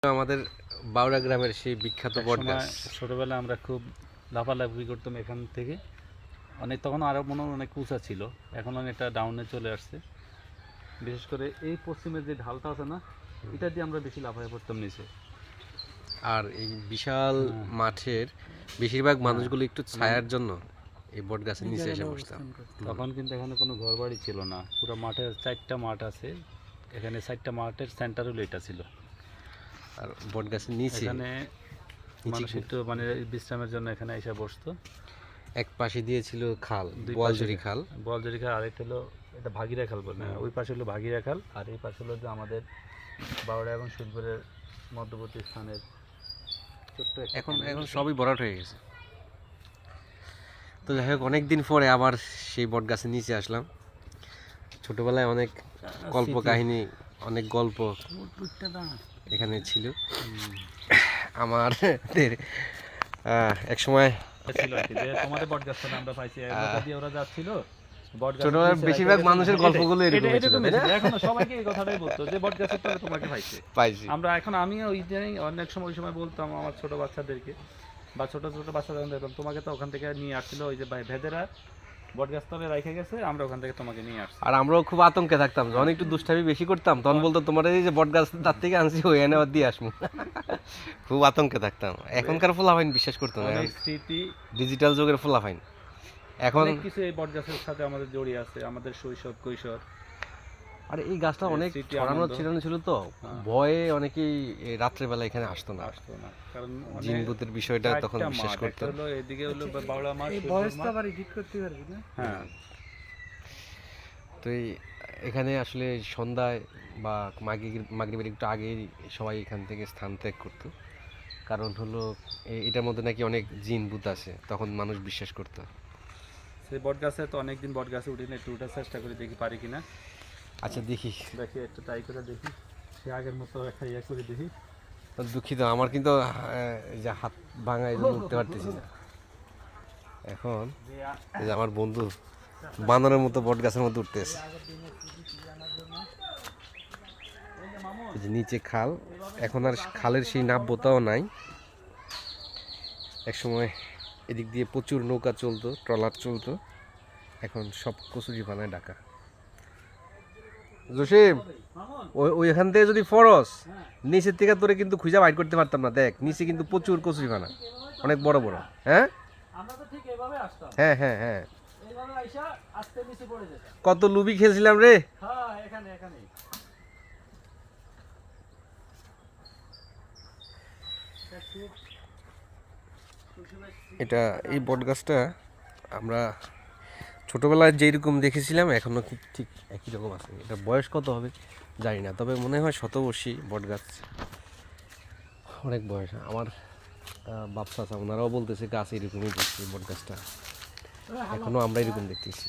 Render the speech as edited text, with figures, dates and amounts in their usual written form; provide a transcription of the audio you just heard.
আমাদের বাউড়া গ্রামের সেই বিখ্যাত বট গাছ। ছোটবেলায় আমরা খুব লাফালাফি করতাম এখান থেকে। তখন আরও মনে হয় অনেক উঁচা ছিল, এখন অনেকটা ডাউনে চলে আসছে। বিশেষ করে এই পশ্চিমের যে ঢালটা আছে না, এটা দিয়ে আমরা বেশি লাফাই পড়তাম নিচে। আর এই বিশাল মাঠের বেশিরভাগ মানুষগুলো একটু ছায়ার জন্য এই বট গাছের নিচে এসে বসতাম। তখন কিন্তু এখানে কোনো ঘর বাড়ি ছিল না, পুরো মাঠের 4টা মাঠ আছে, এখানে 4টা মাঠের সেন্টার হলো এটা ছিল। আর বট গাছের নিচে এখানে মানুষ একটু বিশ্রামের জন্য এখানে এসে বসতো। এক পাশে দিয়ে ছিল খাল, বোয়ালজুরি খাল। বোয়ালজুরি খাল, আরেকটা হলো এটা ভাগীরা খাল বলে, ওই পাশে হলো ভাগীরা খাল, আর এই পাশে হলো যে আমাদের বাউড়া এবং সুরপুরের মধ্যবর্তী স্থানের ছোট্ট এখন সবই ভরাট হয়ে গেছে। তো যাই হোক, অনেকদিন পরে আবার সেই বট গাছের নিচে আসলাম। ছোটবেলায় অনেক গল্প কাহিনী, অনেক গল্প এখানে ছিল আমাদের। এক সময় তোমাদের বট গাছটা আমরা পাইছি, ওরা যাচ্ছিল ছোটবেলায় বেশিরভাগ মানুষের গল্পগুলো এরকম ছিল, এখনো সবাইকে এই কথাটাই বলতো যে বট গাছের তলে তোমাকে পাইছি। আমরা এখন আমিও ওই জায়গায় অনেক সময় ওই সময় বলতাম আমার ছোট বাচ্চাদেরকে, বা ছোট ছোট বাচ্চাদের দেখতাম, তোমাকে তো ওখান থেকে নিয়ে আসছিল ওই যে ভেদেরা বট গাছ তলে রেখে গেছে, আমরা ওখান থেকে তোমাকে নিয়ে আসছি। আর আমরাও খুব আতঙ্কে থাকতাম, যখন একটু দুষ্টামি বেশি করতাম তখন বলতো তোমার এই যে বট গাছ তার থেকে আনছি ওই এনে আবার দিয়ে আসবো। খুব আতঙ্কে থাকতাম। এখনকার ফুলাফাইন বিশ্বাস করতো না, স্মৃতি ডিজিটাল যুগের ফুলাফাইন। এখন কিছু এই বট গাছের সাথে আমাদের জড়িয়ে আছে, আমাদের শৈশব কৈশোর। আর এই গাছটা অনেক ছড়ানো ছিটানো ছিল, তো ভয়ে অনেকেই রাত্রেবেলা এখানে আসতো না, কারণ জিন ভূতের বিষয়টা তখন বিশ্বাস করতো। এদিকে হলো বাউড়া মাঠ, এই বয়সটা বাড়ি ঠিক করতে পারবি না। হ্যাঁ, তো এখানে আসলে সন্ধ্যায় বা মাগরিবের একটু আগেই সবাই এখান থেকে স্থান ত্যাগ করতো, কারণ হলো এটার মধ্যে নাকি অনেক জিন ভূত আছে, তখন মানুষ বিশ্বাস করতো। সেই বট গাছে তো অনেকদিন বট গাছে উঠি না, একটু উঠার চেষ্টা করে দেখি পারি কিনা। আচ্ছা দেখি একটু ট্রাই করে দেখি, সে আগের মতো একটা ইয়ে করে দেখি। দুঃখিত, আমার কিন্তু যে হাত ভাঙা, এই জন্য উঠতে পারতেছি না। এখন এই যে আমার বন্ধু বানরের মতো বট গাছের মধ্যে উঠতেছে। এই যে নিচে খাল, এখন আর খালের সেই নাব্যতাও নাই। একসময় এদিক দিয়ে প্রচুর নৌকা চলতো, ট্রলার চলতো, এখন সব কচুরিপানায় ঢাকা। জসিম, ওইখান থেকে যদি ফরস নিচের থেকে তোরে কিন্তু খুঁজে বাইর করতে পারতাম না। দেখ নিচে কিন্তু প্রচুর কচুরিপানা, অনেক বড় বড়। হ্যাঁ হ্যাঁ হ্যাঁ হ্যাঁ, কত লুবি খেলছিলাম রে। এটা এই বট গাছটা আমরা ছোটবেলায় যেরকম দেখেছিলাম এখনো ঠিক একই রকম আছে। এটা বয়স কত হবে জানি না, তবে মনে হয় শতবর্ষী বট গাছ, অনেক বয়স। আমার বাপ চাচা ওনারাও বলতেছে গাছ এরকমই দেখছি, বট গাছটা এখনো আমরা এরকম দেখতেছি।